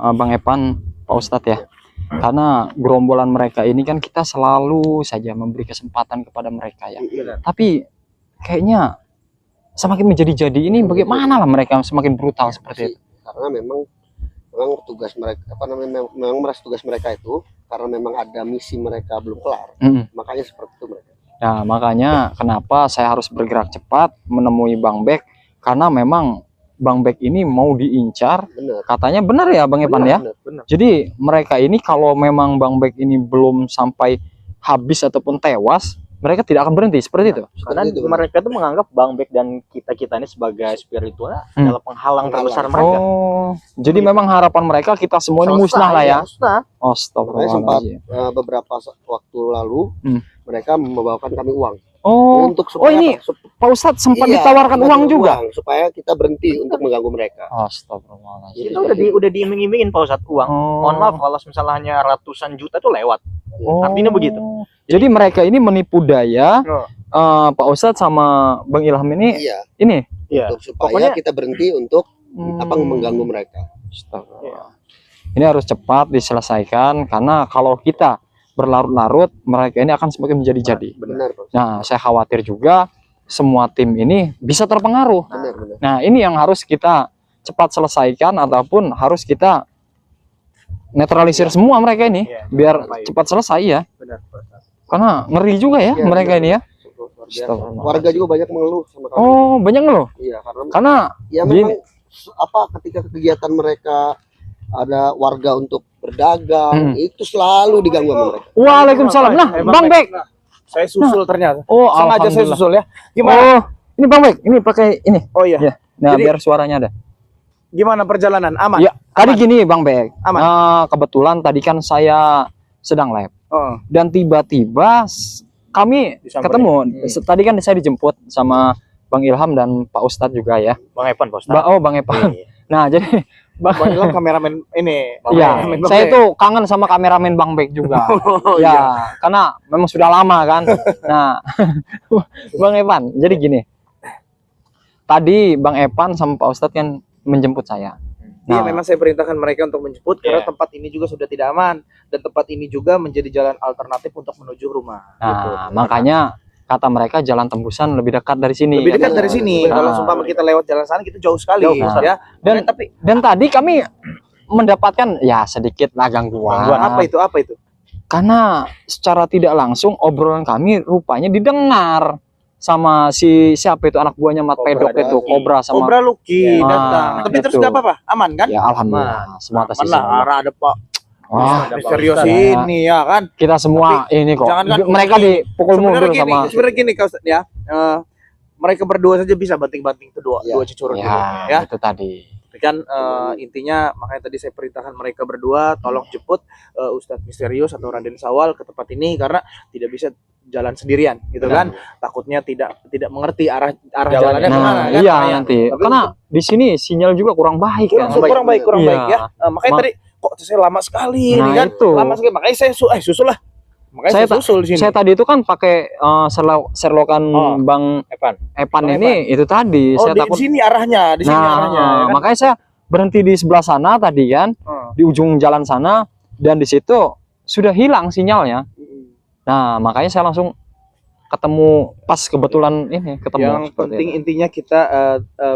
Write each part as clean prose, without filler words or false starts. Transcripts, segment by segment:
Bang Epan, Pak Ustadz ya. Karena gerombolan mereka ini kan kita selalu saja memberi kesempatan kepada mereka ya. Tapi kayaknya semakin menjadi-jadi ini bagaimana lah mereka semakin brutal seperti itu. Karena memang tugas mereka memang merasa tugas mereka itu karena memang ada misi mereka belum kelar. Makanya seperti itu mereka. Nah, makanya kenapa saya harus bergerak cepat menemui Bang Bek, karena memang Bang Bek ini mau diincar. Katanya benar ya Bang Epan ya? Benar. Jadi mereka ini kalau memang Bang Bek ini belum sampai habis ataupun tewas, mereka tidak akan berhenti seperti itu. Karena mereka itu menganggap Bang Bek dan kita ini sebagai spiritual adalah penghalang terbesar mereka. Jadi memang harapan mereka kita semua ini musnah lah ya. Astagfirullahaladzim. Beberapa waktu lalu mereka membawakan kami uang. Untuk ini Pak Ustadz sempat ditawarkan uang juga supaya kita berhenti untuk mengganggu mereka. Astagfirullahaladzim. Itu udah diiming-imingin Pak Ustadz uang. Mohon maaf kalau misalnya hanya ratusan juta itu lewat. Artinya begitu. Jadi mereka ini menipu daya Pak Ustadz sama Bang Ilham ini. Ini. Supaya pokoknya kita berhenti untuk mengganggu mereka. Ini harus cepat diselesaikan karena kalau kita berlarut-larut mereka ini akan semakin menjadi-jadi. Nah, saya khawatir juga semua tim ini bisa terpengaruh. Nah, ini yang harus kita cepat selesaikan ataupun harus kita netralisir semua mereka ini biar cepat selesai ya. Karena ngeri juga ya mereka ini ya. Warga juga banyak mengeluh sama kami. Banyak ngeluh. Iya, karena ya memang ketika kegiatan mereka ada warga untuk berdagang itu selalu diganggu sama mereka. Waalaikumsalam. Nah, Bang Bek, saya susul ternyata. Sengaja saya susul ya. Gimana? Ini Bang Bek, ini pakai ini. Ya. Nah, biar suaranya ada. Gimana perjalanan? Aman? Ya, tadi gini Bang Bek. Kebetulan tadi kan saya sedang live. Dan tiba-tiba kami ketemu. Tadi kan saya dijemput sama Bang Ilham dan Pak Ustadz juga ya. Bang Epan, Pak Ustadz. Bang Epan. Nah, jadi Bang Ilham kameramen ini. Iya, saya tuh kangen sama kameramen Bang Bek juga. Karena memang sudah lama kan. Nah, Bang Epan, jadi gini. Tadi Bang Epan sama Pak Ustadz kan menjemput saya. Iya, memang saya perintahkan mereka untuk menjemput karena tempat ini juga sudah tidak aman dan tempat ini juga menjadi jalan alternatif untuk menuju rumah. Nah, makanya kata mereka jalan tembusan lebih dekat dari sini. Lebih dekat dari sini. Kalau sumpah kita lewat jalan sana kita jauh sekali ya. Dan tadi kami mendapatkan ya sedikit lah gangguan. Apa itu? Karena secara tidak langsung obrolan kami rupanya didengar sama siapa itu anak buahnya Mat Pedok itu, Kobra sama Kobra Lucky datang. Tapi terus enggak apa-apa, aman kan? Ya alhamdulillah, semua atas izin. Ada Pak. Misterius ini ya kan. Kita semua ini kok. Mereka dipukul mundur sama. Sebenarnya gini Kak Ustadz ya. Mereka berdua saja bisa banting-banting itu dua cucuran ya. Itu tadi. Kan intinya makanya tadi saya perintahkan mereka berdua tolong jemput Ustadz Misterius atau Raden Sawal ke tempat ini karena tidak bisa jalan sendirian gitu kan. Takutnya tidak mengerti arah jalannya kemana kan. Iya nanti. Karena di sini sinyal juga kurang baik kan. Kurang baik ya. Makanya tadi kok saya lama sekali ini kan. Lama sekali makanya saya susul lah. Makanya saya susul di sini. Saya tadi itu kan pakai serlokan Bang Epan ini itu tadi. Saya takut di sini arahnya, kan? Makanya saya berhenti di sebelah sana tadi kan, di ujung jalan sana dan di situ sudah hilang sinyalnya. Nah, makanya saya langsung ketemu pas kebetulan ini ketemu. Yang penting intinya kita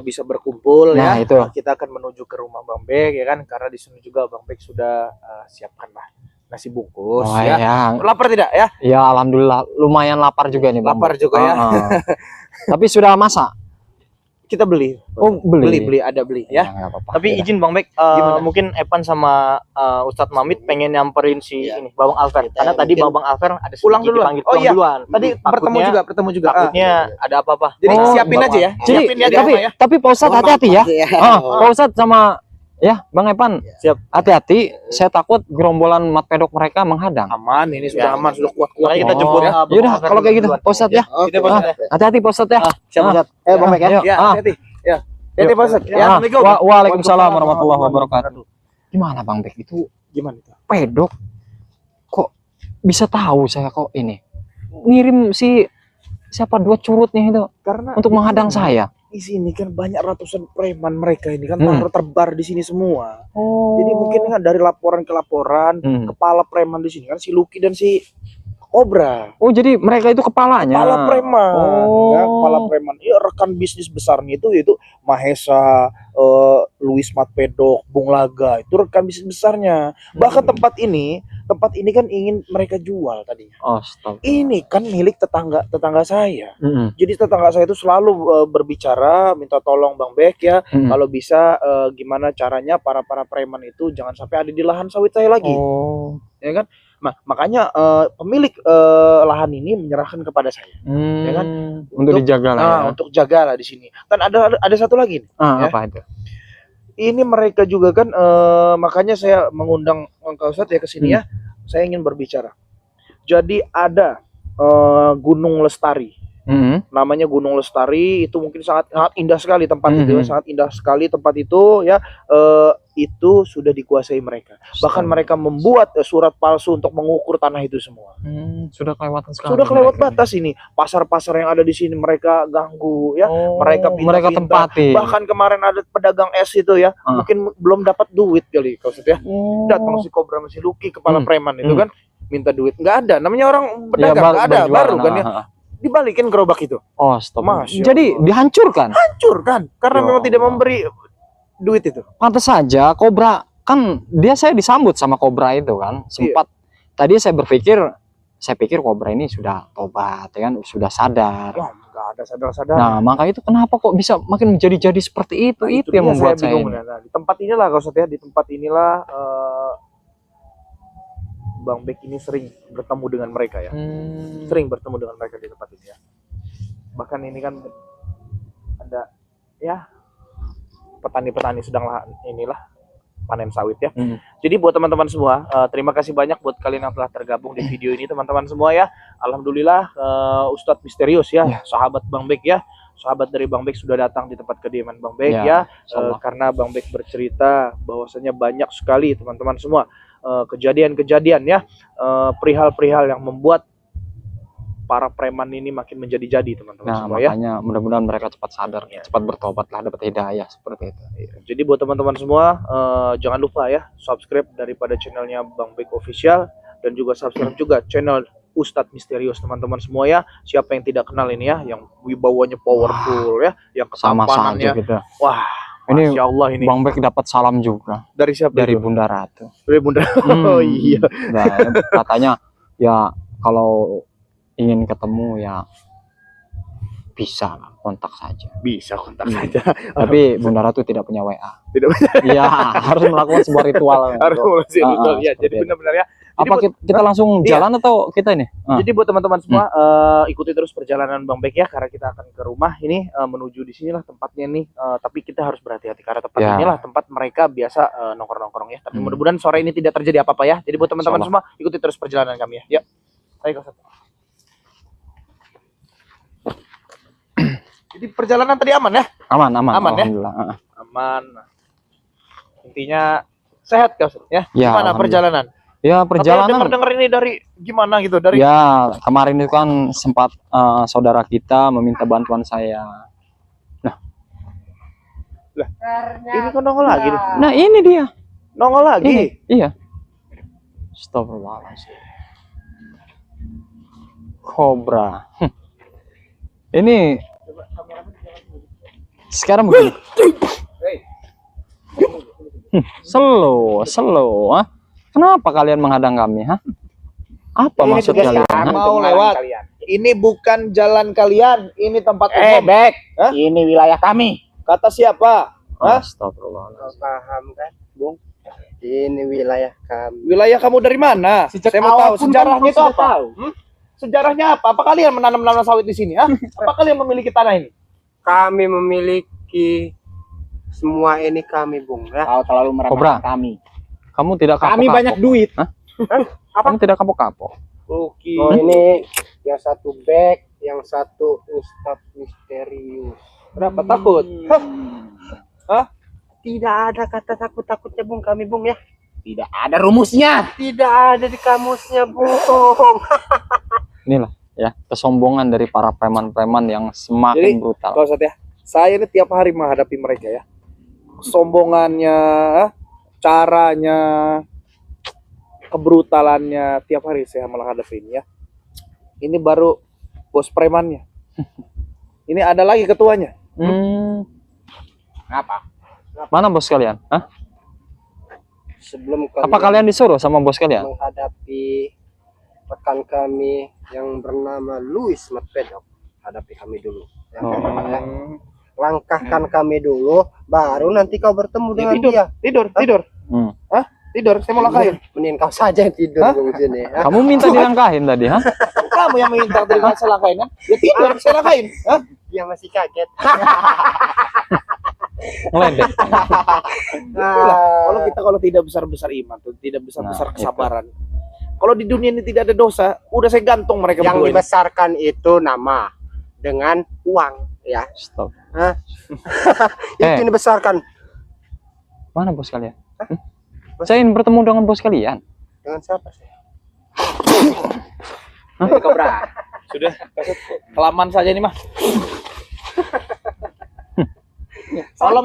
bisa berkumpul ya. Itu. Kita akan menuju ke rumah Bang Bek ya kan karena di sini juga Bang Bek sudah siapkan lah nasi bungkus ya. Lapar tidak ya? Ya alhamdulillah lumayan lapar juga nih Bang. Lapar juga ya. Tapi sudah masak. Kita beli. Beli ya. Tapi izin Bang Bek, mungkin Epan sama Ustadz Mamit pengen nyamperin ini Babang Alver. Karena tadi Babang Alver ada pulang duluan. Tadi bertemu juga. Takutnya ada apa-apa. Jadi siapin aja ya. Tapi Pak Ustadz hati-hati ya. Pak Ustadz sama Bang Epan, siap. Hati-hati, saya takut gerombolan Mat Pedok mereka menghadang. Aman, ini sudah aman, sudah kuat-kuat. Kita jemput ya. Yaudah, kalau kayak gitu, Pak Ustadz ya. Hati-hati Pak Ustadz ya. Siap Ustadz. Bang Bek ya. Hati-hati. Ya. Hati-hati Pak Ustadz. Waalaikumsalam warahmatullahi wabarakatuh. Gimana Bang Bek itu? Gimana itu? Pedok kok bisa tahu saya kok ini ngirim siapa dua curutnya itu karena untuk menghadang saya. di sini kan banyak ratusan preman mereka ini kan terbar di sini semua. Oh. Jadi mungkin kan dari laporan ke laporan, kepala preman di sini kan si Lucky dan si Cobra. Oh, jadi mereka itu kepalanya. Kepala preman. Oh. Ya, kepala preman. Iya, rekan bisnis besarnya itu Mahesa, Luis Matpedok, Bung Laga, itu rekan bisnis besarnya. Bahkan tempat ini kan ingin mereka jual tadinya. Astaga. Ini kan milik tetangga saya. Jadi tetangga saya itu selalu berbicara, minta tolong Bang Bek ya, kalau bisa gimana caranya para preman itu jangan sampai ada di lahan sawit saya lagi. Oh. Ya kan? Makanya pemilik lahan ini menyerahkan kepada saya. Ya kan? Untuk dijaga lah ya. Untuk jagalah di sini. Dan ada satu lagi nih. Ya. Apa itu? Ini mereka juga kan makanya saya mengundang Kang Ustadz ya ke sini ya. Saya ingin berbicara. Jadi ada Gunung Lestari. Namanya Gunung Lestari, itu mungkin sangat indah sekali tempat itu, sangat indah sekali tempat itu ya. Itu sudah dikuasai mereka. Bahkan mereka membuat surat palsu untuk mengukur tanah itu semua. Sudah kelewatan sekali. Sudah kelewat batas ini. Pasar-pasar yang ada di sini mereka ganggu ya. Mereka tempati. Bahkan kemarin ada pedagang es itu ya, mungkin belum dapat duit kali kau ya. Datang si Cobra masih Lucky kepala preman itu kan minta duit. Nggak ada. Namanya orang pedagang nggak ada, baru kan ya. Dibalikin gerobak itu. Oh, stop. Jadi dihancurkan. Hancurkan karena memang tidak memberi duit itu. Pantas saja Cobra kan saya disambut sama Cobra itu kan. Sempat tadi saya pikir Cobra ini sudah tobat ya kan, sudah sadar. Wah, enggak ada sadar-sadar. Nah, maka itu kenapa kok bisa makin menjadi seperti itu? Itu yang membuat saya bingung. Nah, di tempat inilah kalau saya di tempat inilah Bang Bek ini sering bertemu dengan mereka ya. Sering bertemu dengan mereka di tempat ini ya. Bahkan ini kan ada ya petani-petani sedang panen sawit ya. Jadi buat teman-teman semua, terima kasih banyak buat kalian yang telah tergabung di video ini teman-teman semua ya. Alhamdulillah Ustadz Misterius ya, sahabat Bang Bek ya. Sahabat dari Bang Bek sudah datang di tempat kediaman Bang Bek ya. Karena Bang Bek bercerita bahwasanya banyak sekali teman-teman semua kejadian-kejadian ya, perihal-perihal yang membuat para preman ini makin menjadi-jadi teman-teman semua ya. Makanya mudah-mudahan mereka cepat sadar, cepat bertobat lah, dapat hidayah seperti itu. Jadi buat teman-teman semua jangan lupa ya subscribe daripada channelnya Bang Bek Official dan juga subscribe juga channel Ustadz Misterius teman-teman semua ya. Siapa yang tidak kenal ini ya, yang wibawanya powerful ya, yang ketampanannya. Wah, ini Masya Allah ini. Bang Bek dapat salam juga. Dari siapa? Dari itu? Bunda Ratu. Dari Bunda. Oh iya. Nah, katanya ya kalau ingin ketemu ya bisa kontak saja. Bisa kontak saja. Tapi Bunda Ratu tidak punya WA. Tidak punya. Iya, harus melakukan sebuah ritual. Harus melakukan ritual. Ya, jadi benar-benar ya. Apa kita langsung jalan atau kita ini? Jadi buat teman-teman semua ikuti terus perjalanan Bang Bek ya, karena kita akan ke rumah ini menuju di sinilah tempatnya nih. Tapi kita harus berhati-hati karena tempat inilah tempat mereka biasa nongkrong-nongkrong ya. Tapi mudah-mudahan sore ini tidak terjadi apa-apa ya. Jadi buat teman-teman semua ikuti terus perjalanan kami ya. Yuk. Ayo Kak. Jadi perjalanan tadi aman ya? Aman ya. Aman. Intinya sehat Kak ya. Gimana perjalanan? Ya perjalanan. Dengar ini dari gimana gitu dari? Ya kemarin itu kan sempat saudara kita meminta bantuan saya. Lah, ini kok nongol lagi nih? Nah ini dia. Nongol lagi? Iya. Astagfirullahaladzim. Cobra. Ini sekarang begini. Slow. Kenapa kalian menghadang kami? Apa maksud kalian? Mau lewat. Ini bukan jalan kalian. Ini tempat umum. Bek. Ini wilayah kami. Kata siapa? Astagfirullahaladzim. Paham kan, Bung? Ini wilayah kami. Wilayah kamu dari mana? Saya mau tahu sejarahnya itu apa? Sejarahnya apa? Apa kalian menanam sawit di sini? Apa kalian memiliki tanah ini? Kami memiliki semua ini kami, Bung. Kau terlalu meremehkan kami. Kamu tidak kapok. Kami banyak duit. Kamu tidak kapok-kapok. Oke. Oh, ini yang satu Bek, yang satu Ustadz Misterius. Berapa takut? Tidak ada kata takut-takutnya, Bung, kami, Bung ya. Tidak ada rumusnya. Tidak ada di kamusnya, Bung. Inilah ya kesombongan dari para preman-preman yang semakin brutal. Kau Ustadz ya, Saya ini tiap hari menghadapi mereka ya. Kesombongannya, caranya, kebrutalannya, tiap hari saya menghadapi ini ya. Ini baru bos premannya. Ini ada lagi ketuanya. Ngapa? Mana bos kalian? Hah? Sebelum Apa kalian disuruh sama bos kalian? menghadapi rekan kami yang bernama Luis Matpedok, hadapi kami dulu. Langkahkan kami dulu, baru nanti kau bertemu dengan dia. Tidur. Tidur, saya mau langkahin. Mending kau saja yang tidur di sini. Kamu minta dilangkahin tadi, ha? Kamu yang minta terima saya langkahin kan? Ya tidur, saya langkahin. Dia masih kaget. Ngeledek. Kalau tidak besar-besar iman, tuh tidak besar-besar kesabaran. Kalau di dunia ini tidak ada dosa, udah saya gantung mereka Yang berdua ini. dibesarkan itu nama dengan uang, ya. Stop. Itu yang dibesarkan Mana bos kalian? Saya ingin bertemu dengan bos kalian. dengan siapa sih? Kobra. Sudah, kelamaan saja nih mah. Kalau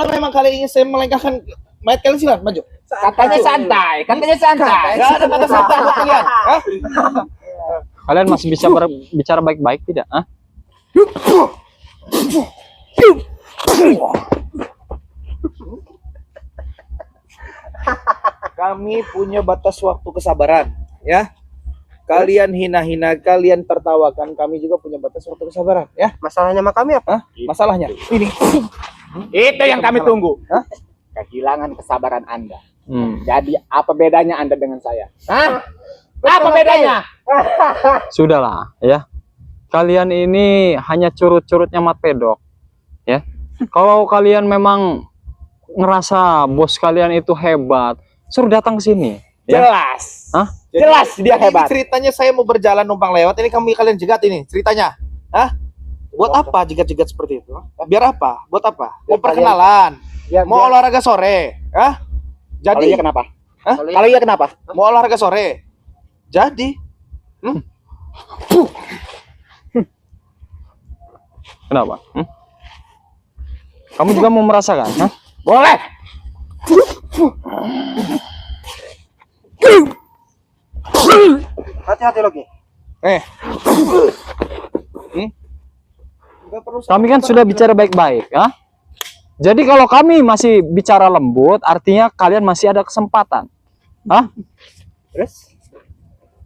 memang kalian ingin saya melengkahkan mayat kalian, silakan maju. Katanya santai. Gak ada kata santai buat kalian. Kalian masih bisa bicara baik-baik tidak? Hah? Kami punya batas waktu kesabaran, ya. Kalian hina-hina, kalian tertawakan, kami juga punya batas waktu kesabaran, ya. Masalahnya sama kami apa? Masalahnya ini. Itu yang kami tunggu. Kehilangan kesabaran Anda. Jadi apa bedanya Anda dengan saya? Apa bedanya? Sudahlah, ya. Kalian ini hanya curut-curutnya Matpedok, ya. Kalau kalian memang ngerasa bos kalian itu hebat, suruh datang ke sini. Ya. Jelas. Hah? Jelas dia Jadi hebat. ceritanya saya mau berjalan numpang lewat, ini kalian jegat ini ceritanya. Buat apa jegat-jegat seperti itu? Biar apa? Buat apa? Mau perkenalan, mau olahraga sore, Kalau Jadi iya kenapa? Hah? Kalau iya kenapa? mau olahraga sore. Jadi Kenapa? Kamu juga mau merasakan? Hah? Boleh. Hati-hati lagi. Kami kan sudah bicara baik-baik, ya. Jadi kalau kami masih bicara lembut, artinya kalian masih ada kesempatan. Hah? Terus?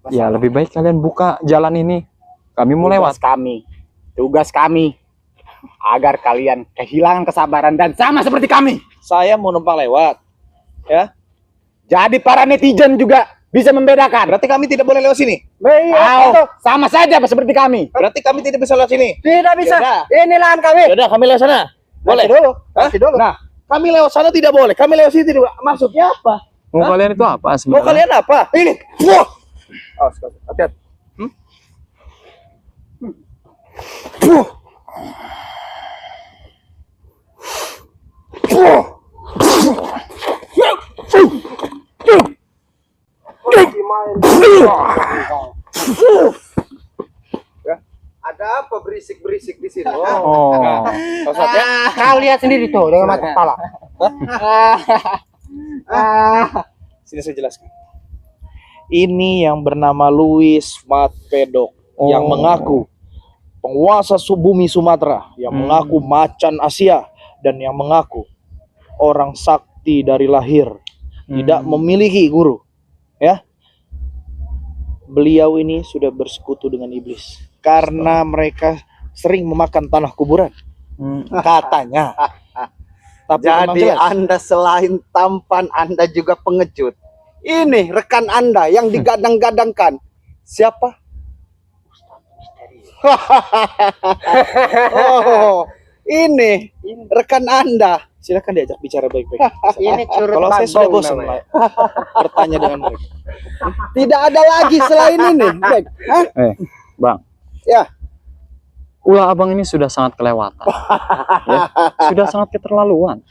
Ya, lebih baik kalian buka jalan ini. Kami mau lewat. Tugas kami agar kalian kehilangan kesabaran dan sama seperti kami. saya mau numpang lewat, ya. Jadi para netizen juga bisa membedakan. Berarti kami tidak boleh lewat sini. Sama saja seperti kami. Berarti kami tidak bisa lewat sini. Tidak bisa. Yaudah. Ini lahan kami. Yaudah, kami lewat sana. Boleh. Nanti dulu. Nah, kami lewat sana tidak boleh. Kami lewat sini tidak. Maksudnya apa? Mau kalian itu apa Mau sebenarnya? kalian apa? Ini. Wah. Hati-hati. Ada apa berisik-berisik di sini? Oh. Kau lihat sendiri tuh dengan mata kepala. Sini saya jelaskan. Ini yang bernama Luis Matpedok yang mengaku penguasa bumi Sumatera, yang mengaku macan Asia, dan yang mengaku orang sakti dari lahir, tidak memiliki guru. Ya, beliau ini sudah bersekutu dengan iblis karena mereka sering memakan tanah kuburan, katanya. Tapi memang Jadi jelas. Anda selain tampan, Anda juga pengecut. Ini rekan Anda yang digadang-gadangkan. Siapa? Oh, ini rekan Anda. Silakan diajak bicara baik-baik. Ini curut Kalau saya sudah Bandung bosan namanya. bertanya dengan mereka. Tidak ada lagi selain ini. Baik. Hah? Bang. Ya. Ulah abang ini sudah sangat kelewatan. Ya, sudah sangat keterlaluan.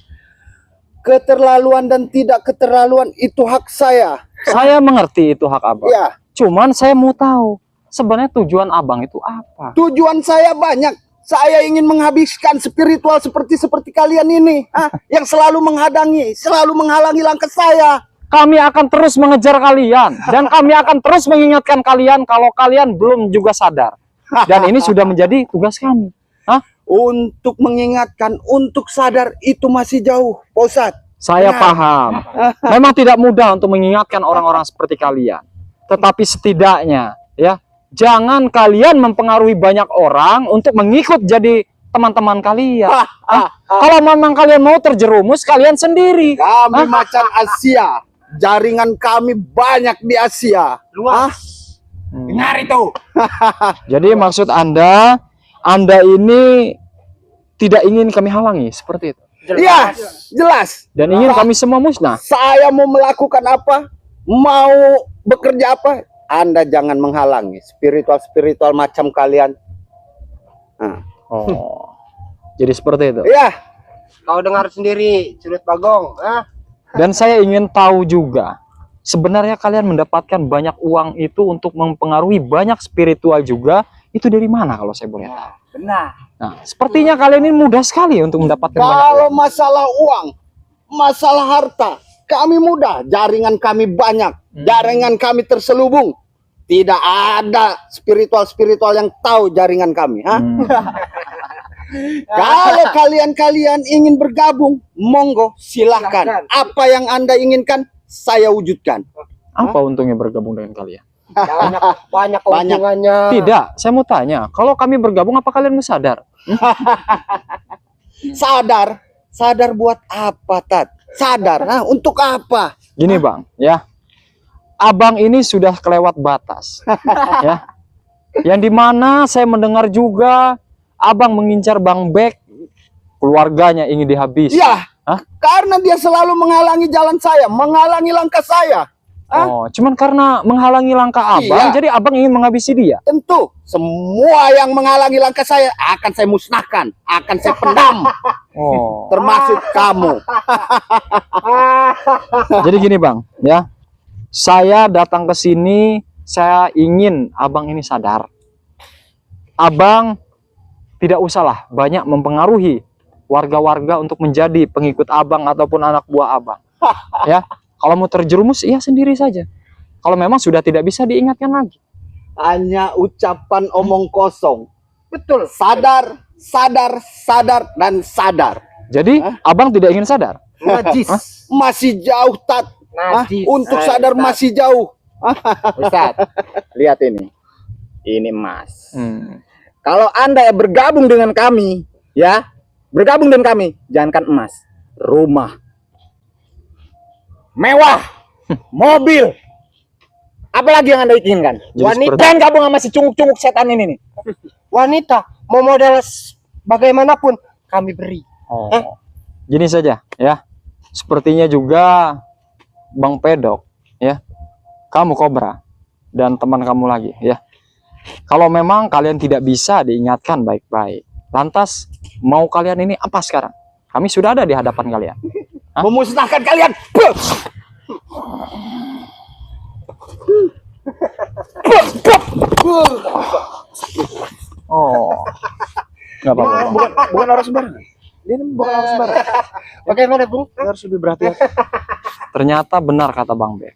Keterlaluan dan tidak keterlaluan itu hak saya. Saya mengerti itu hak abang. Ya. Cuman saya mau tahu sebenarnya tujuan abang itu apa? Tujuan saya banyak. Saya ingin menghabiskan spiritual seperti kalian ini, yang selalu menghadangi, selalu menghalangi langkah saya. Kami akan terus mengejar kalian dan kami akan terus mengingatkan kalian kalau kalian belum juga sadar. Dan ini sudah menjadi tugas kami. Untuk mengingatkan, untuk sadar itu masih jauh, Pak Ustadz. Saya paham. Memang tidak mudah untuk mengingatkan orang-orang seperti kalian. Tetapi setidaknya ya, jangan kalian mempengaruhi banyak orang untuk mengikut jadi teman-teman kalian. Kalau memang kalian mau terjerumus, kalian sendiri. Kami macan Asia. Jaringan kami banyak di Asia. Dengar itu. Jadi maksud Anda ini tidak ingin kami halangi, seperti itu. Iya, jelas. Dan ingin kami semua musnah. Saya mau melakukan apa, mau bekerja apa, Anda jangan menghalangi. Spiritual macam kalian. Oh, jadi seperti itu. Iya. Kau dengar sendiri, Sudut Bagong. Dan saya ingin tahu juga, sebenarnya kalian mendapatkan banyak uang itu untuk mempengaruhi banyak spiritual juga, itu dari mana kalau saya boleh tahu? Benar. Nah, sepertinya kalian ini mudah sekali untuk mendapatkan banyak Kalau uang. masalah uang, masalah harta, kami mudah. Jaringan kami banyak, jaringan kami terselubung. Tidak ada spiritual yang tahu jaringan kami. Kalau kalian ingin bergabung, monggo silahkan. Apa yang Anda inginkan, saya wujudkan. Apa untungnya bergabung dengan kalian? Banyak keuntungannya. Tidak, saya mau tanya, kalau kami bergabung apa kalian mau sadar? Sadar buat apa, Tat? Sadar, untuk apa? Gini Bang, ya, Abang ini sudah kelewat batas, ya, yang dimana saya mendengar juga Abang mengincar Bang Bek, keluarganya ingin dihabisi. Iya, karena dia selalu menghalangi jalan saya, menghalangi langkah saya. Oh, cuman karena menghalangi langkah Abang, Iya. jadi Abang ingin menghabisi dia. Tentu, semua yang menghalangi langkah saya akan saya musnahkan, akan saya pendam, Oh, termasuk kamu. jadi gini Bang, ya, saya datang ke sini, saya ingin Abang ini sadar. Abang tidak usahlah banyak mempengaruhi warga-warga untuk menjadi pengikut Abang ataupun anak buah Abang. Ya, kalau mau terjerumus, iya sendiri saja. Kalau memang sudah tidak bisa diingatkan lagi. Hanya ucapan omong kosong. Betul. Sadar, dan sadar. Jadi, Abang tidak ingin sadar. Najis. Masih jauh, Tat. Najis. Untuk sadar masih jauh. Ustaz, lihat ini. Ini emas. Hmm. Kalau Anda bergabung dengan kami, ya, bergabung dengan kami, jangankan emas, rumah, mewah, mobil, apalagi yang Anda inginkan. Jadi Wanita seperti- yang gabung sama si cunguk-cunguk setan ini nih. Wanita mau model bagaimanapun kami beri. Oh. Gini saja, ya. Sepertinya juga Bang Pedok, ya. Kamu Kobra dan teman kamu lagi, ya. Kalau memang kalian tidak bisa diingatkan baik-baik, lantas mau kalian ini apa sekarang? Kami sudah ada di hadapan kalian. Memusnahkan kalian. Oh, nggak apa-apa. Bukan orang sembarangan. Dia ini bukan orang sembarangan. Bagaimana, Bung? Dia harus lebih berhati-hati. Ternyata benar kata Bang Bek.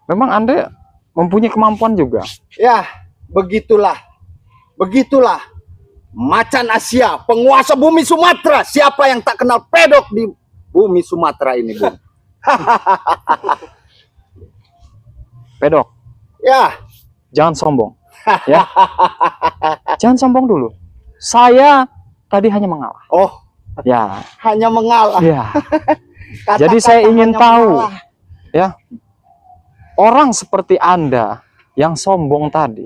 Memang Anda mempunyai kemampuan juga. Ya, begitulah. Macan Asia, penguasa bumi Sumatera. Siapa yang tak kenal pedok di bumi Sumatera ini, Bung? Pedok, Ya, jangan sombong. Ya. Jangan sombong dulu. Saya tadi hanya mengalah. oh, Ya, hanya mengalah. ya. Kata-kata Jadi saya ingin hanya tahu, mengalah. ya, orang seperti Anda yang sombong tadi,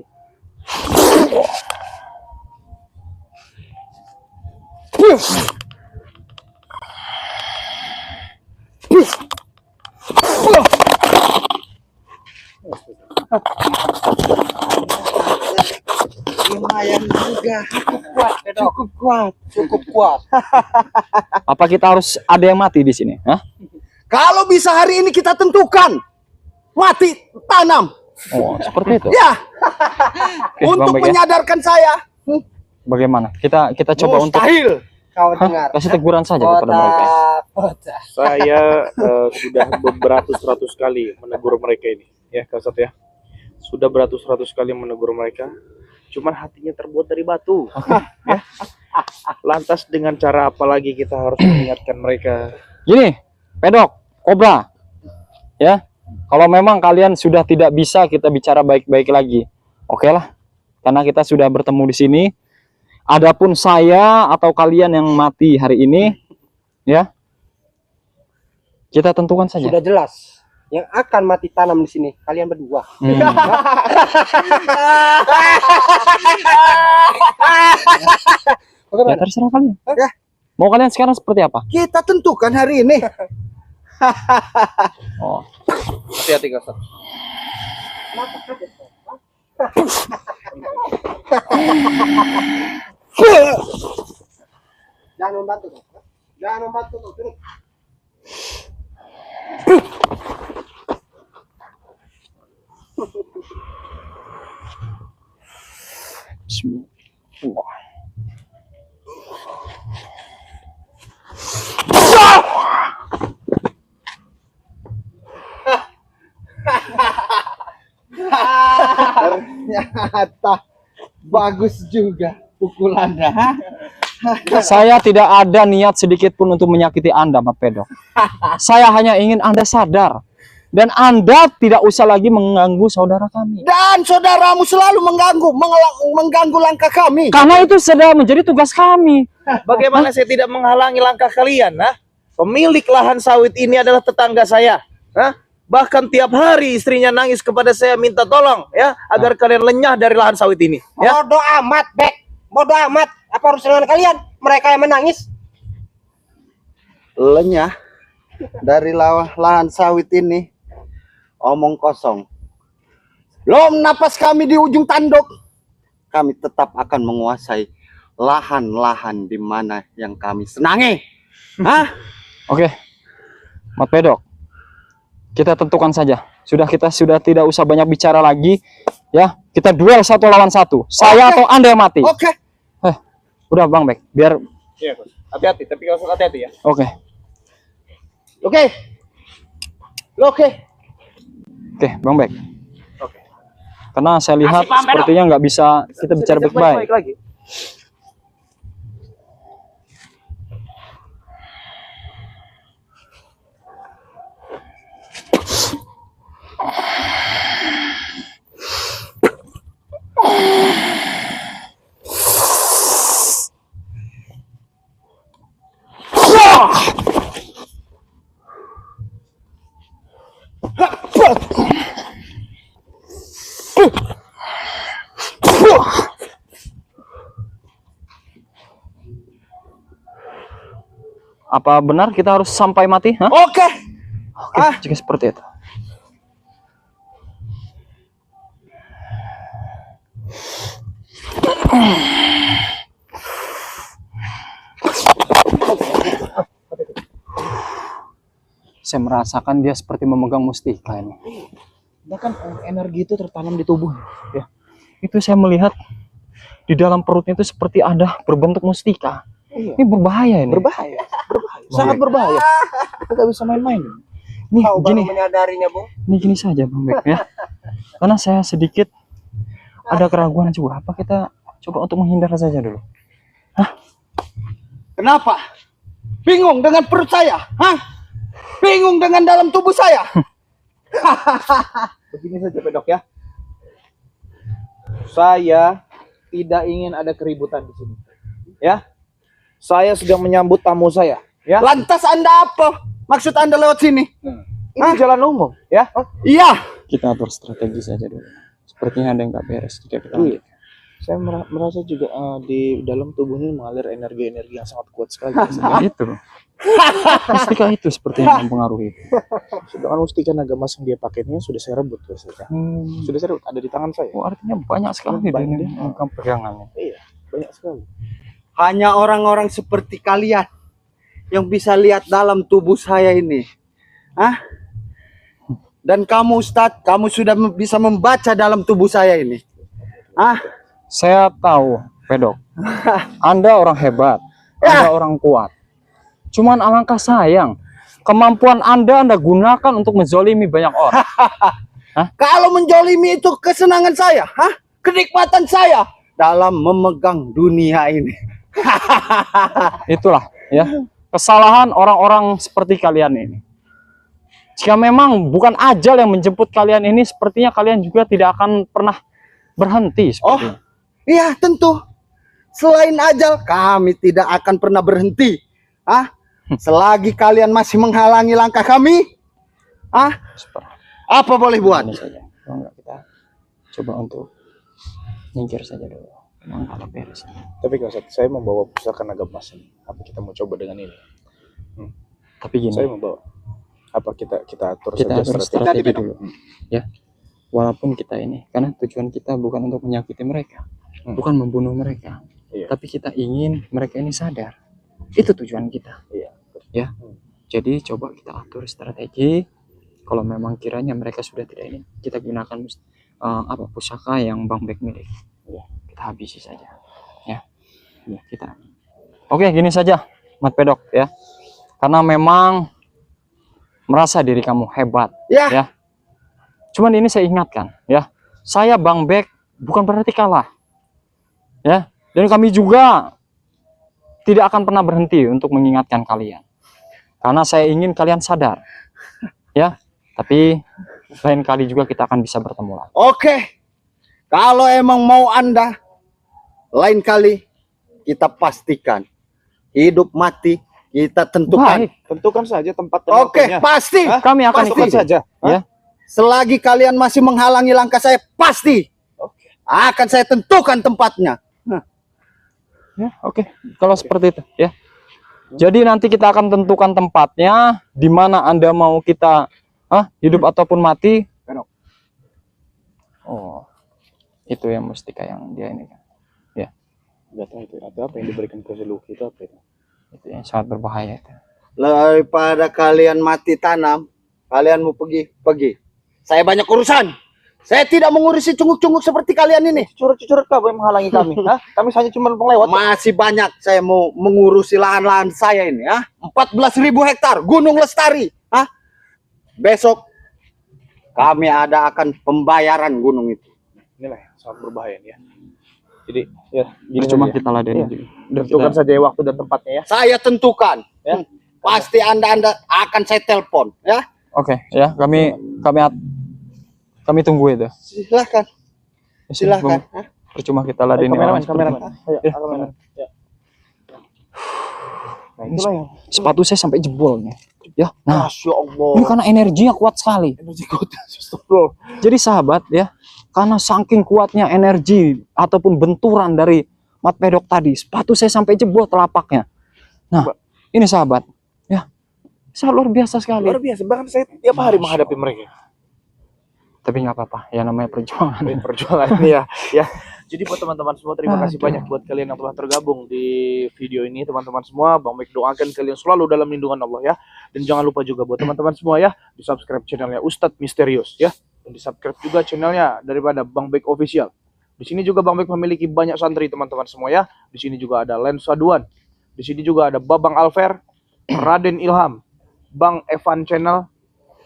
Lumayan juga. Cukup kuat. apa kita harus ada yang mati di sini? Hah? Kalau bisa hari ini kita tentukan mati tanam. Oh, seperti itu. Ya, Oke, Bang untuk Bek, ya. menyadarkan saya. bagaimana? Kita coba untuk Mustahil. Kau dengar. kasih teguran saja kepada mereka. Kota. Saya sudah beratus-ratus kali menegur mereka ini, ya Kak Ustadz ya. Sudah beratus-ratus kali menegur mereka, cuman hatinya terbuat dari batu. Ya. Lantas dengan cara apa lagi kita harus mengingatkan mereka? Gini, Pedok, Kobra, ya. Kalau memang kalian sudah tidak bisa kita bicara baik-baik lagi, oke lah. Karena kita sudah bertemu di sini. Adapun saya atau kalian yang mati hari ini, ya, kita tentukan saja. Sudah jelas. Yang akan mati tanam di sini kalian berdua. Ya, terserah kalian. Ya. Mau kalian sekarang seperti apa? Kita tentukan hari ini. Oh, Hati-hati Kak Ustadz. Jangan membantu. Jangan membantu. Turun. Bismillah. Ternyata bagus juga pukulannya. Saya tidak ada niat sedikit pun untuk menyakiti Anda, Mas Pedok. Saya hanya ingin Anda sadar. Dan Anda tidak usah lagi mengganggu saudara kami. Dan saudaramu selalu mengganggu langkah kami. Karena itu sudah menjadi tugas kami. Bagaimana saya tidak menghalangi langkah kalian? Nah, pemilik lahan sawit ini adalah tetangga saya. Hah? Bahkan tiap hari istrinya nangis kepada saya minta tolong ya agar kalian lenyah dari lahan sawit ini. Ya. Bodoh amat, Bek. Bodoh amat. Apa urusan dengan kalian? Mereka yang menangis. Lenyah dari lahan sawit ini. Omong kosong. Belum napas kami di ujung tanduk. Kami tetap akan menguasai lahan-lahan di mana yang kami senangi. Hah? Oke, Mas Pedok. Kita tentukan saja. Kita sudah tidak usah banyak bicara lagi. Ya, kita duel 1 lawan 1. Saya Oke. atau Anda yang mati. Oke. Udah Bang Bek, biar Iya, Coach. Hati-hati, tapi kalau hati-hati ya. oke. Oke. Oke. Oke, Bang Bek. Oke. Karena saya lihat sepertinya nggak bisa kita bicara baik-baik. lagi. Apa benar kita harus sampai mati? Hah? Oke. Oke, jika seperti itu. Saya merasakan dia seperti memegang mustika ini. Bahkan energi itu tertanam di tubuhnya. Ya, itu saya melihat di dalam perutnya itu seperti ada berbentuk mustika. Iya. Ini berbahaya ini. Berbahaya, sangat berbahaya. Kita nggak bisa main-main. Nih, Kau baru gini, menyadarinya, Bung. ini gini saja Bang Bek ya. Karena saya sedikit ada keraguan juga. Apa kita coba untuk menghindar saja dulu? Kenapa? Bingung dengan perut saya? Hah? Bingung dengan dalam tubuh saya? Begini saja Pedok ya. Saya tidak ingin ada keributan di sini. Ya. Saya sedang menyambut tamu saya, ya. Lantas Anda apa? Maksud Anda lewat sini? Ini jalan umum, ya. Iya. Kita atur strategi saja dulu. Sepertinya ada yang nggak beres. Jika kita Iya. Saya merasa juga di dalam tubuhnya mengalir energi-energi yang sangat kuat sekali. itu. Mustika itu seperti yang mempengaruhi. Sedangkan mustika naga emas yang dia pakainya sudah saya rebut, Sudah saya rebut, ada di tangan saya. Oh, artinya banyak sekali Banyak. ini pegangannya. Iya, banyak sekali. Hanya orang-orang seperti kalian yang bisa lihat dalam tubuh saya ini. Hah? Dan kamu Ustadz, kamu sudah bisa membaca dalam tubuh saya ini. Ah, Saya tahu, Pedok. Anda orang hebat, Anda orang kuat. Cuman alangkah sayang, kemampuan Anda gunakan untuk menzolimi banyak orang. Kalau menjolimi itu kesenangan saya, kenikmatan saya dalam memegang dunia ini. Itulah ya kesalahan orang-orang seperti kalian ini. Jika memang bukan ajal yang menjemput kalian ini, sepertinya kalian juga tidak akan pernah berhenti sepertinya. Iya, tentu. Selain ajal, kami tidak akan pernah berhenti. Selagi kalian masih menghalangi langkah kami, apa boleh buat? Ini saja. Kalau enggak, kita coba untuk nyingkir saja dulu. Memang kalau beres. Tapi kalau saya membawa pusaka naga emas ini, apa kita mau coba dengan ini? Tapi gini, Saya membawa. Apa kita atur kita saja atur strategi dulu. Ya. Walaupun kita ini, karena tujuan kita bukan untuk menyakiti mereka, bukan membunuh mereka. Iya. Tapi kita ingin mereka ini sadar. Itu tujuan kita. Iya. Ya. Jadi coba kita atur strategi. Kalau memang kiranya mereka sudah tidak ini, kita gunakan pusaka yang Bang Bek milik. Iya. Kita habisi saja. Ya. Ya, kita. Oke, gini saja, Mat Pedok ya. Karena memang merasa diri kamu hebat, ya. Cuman ini saya ingatkan, ya. Saya Bang Bek bukan berarti kalah, ya. Dan kami juga tidak akan pernah berhenti untuk mengingatkan kalian, karena saya ingin kalian sadar, ya. Tapi lain kali juga kita akan bisa bertemu lagi. Oke, kalau emang mau Anda, lain kali kita pastikan hidup mati kita tentukan. Baik. Tentukan saja tempat dan Oke, waktunya. pasti. Kami akan Tentukan ikuti. saja. Ya. Selagi kalian masih menghalangi langkah saya, pasti akan saya tentukan tempatnya. Ya, oke. Kalau seperti itu, ya. Jadi nanti kita akan tentukan tempatnya di mana Anda mau kita hidup ataupun mati. Oh, itu yang mustika yang dia ini kan. Ya, Nggak tahu itu. Atau apa yang diberikan ke Seluki itu apa itu? itu yang sangat berbahaya itu. Daripada kalian mati tanam, kalian mau pergi. Saya banyak urusan. Saya tidak mengurusi cunguk-cunguk seperti kalian ini. Curut-curut kau yang menghalangi kami. Kami hanya cuma melewat. Masih banyak saya mau mengurusi lahan-lahan saya ini. 14.000 hektar Gunung Lestari. Besok kami akan pembayaran gunung itu. Inilah yang sangat berbahaya ini ya. Jadi ya gini Cuma saja. kita ladenin Iya. juga. Tentukan saja waktu dan tempatnya ya. Saya tentukan. Pasti Anda akan saya telepon. Ya, Oke, ya kami tunggu itu. silahkan. Ya, Silahkan. Percuma kita ladenin orang seperti Kameraman. itu. Ayo, kameraman. Ya. Nah, itulah yang Sepatu saya sampai jebol nih. Ya, nah, Masya Allah. ini karena energinya kuat sekali. Energi kuat. Astagfirullah. Jadi sahabat ya, karena saking kuatnya energi ataupun benturan dari Mat Pedok tadi, sepatu saya sampai jebol telapaknya. Nah, ini sahabat, ya, sangat luar biasa sekali. Luar biasa. Bahkan saya tiap hari menghadapi mereka. Tapi nggak apa-apa, ya namanya perjuangan. Perjuangan ini ya. Jadi buat teman-teman semua, terima kasih banyak buat kalian yang telah tergabung di video ini, teman-teman semua. Bang Bek doakan kalian selalu dalam lindungan Allah ya. Dan jangan lupa juga buat teman-teman semua ya, di subscribe channelnya Ustadz Misterius ya. Dan di subscribe juga channelnya daripada Bang Bek Official. Di sini juga Bang Bek memiliki banyak santri teman-teman semua ya. Di sini juga ada Lensa Duan. Di sini juga ada Babang Alfer, Raden Ilham, Bang Evan Channel,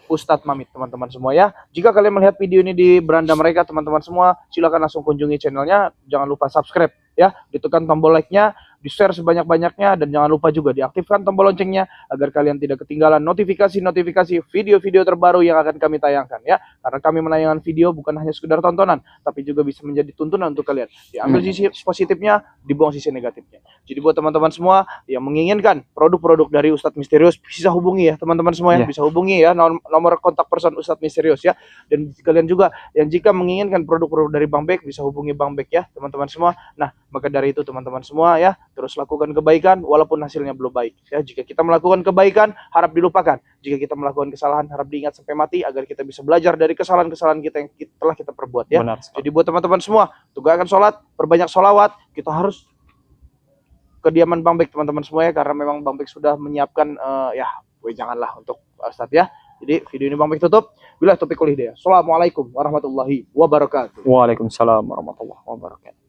Ustadz Mamit teman-teman semua ya. Jika kalian melihat video ini di beranda mereka teman-teman semua, silakan langsung kunjungi channelnya. Jangan lupa subscribe ya, ditekan tombol like-nya, di-share sebanyak-banyaknya, dan jangan lupa juga diaktifkan tombol loncengnya agar kalian tidak ketinggalan notifikasi-notifikasi video-video terbaru yang akan kami tayangkan ya. Karena kami menayangkan video bukan hanya sekedar tontonan, tapi juga bisa menjadi tuntunan untuk kalian. Diambil sisi positifnya, dibuang sisi negatifnya. Jadi buat teman-teman semua yang menginginkan produk-produk dari Ustadz Misterius, bisa hubungi ya teman-teman semua ya, bisa hubungi ya nomor kontak person Ustadz Misterius ya. Dan kalian juga yang jika menginginkan produk-produk dari Bang Bek, bisa hubungi Bang Bek ya teman-teman semua. Nah, maka dari itu teman-teman semua ya, terus lakukan kebaikan walaupun hasilnya belum baik ya. Jika kita melakukan kebaikan, harap dilupakan. Jika kita melakukan kesalahan, harap diingat sampai mati agar kita bisa belajar dari kesalahan-kesalahan kita yang telah kita perbuat ya. Jadi buat teman-teman semua, tegakkan sholat, perbanyak sholawat. Kita harus kediaman Bang Bek teman-teman semua ya, karena memang Bang Bek sudah menyiapkan janganlah untuk Ustadz ya. Jadi video ini Bang Bek tutup. Bila topik kuliah dia. Assalamualaikum warahmatullahi wabarakatuh. Waalaikumsalam warahmatullahi wabarakatuh.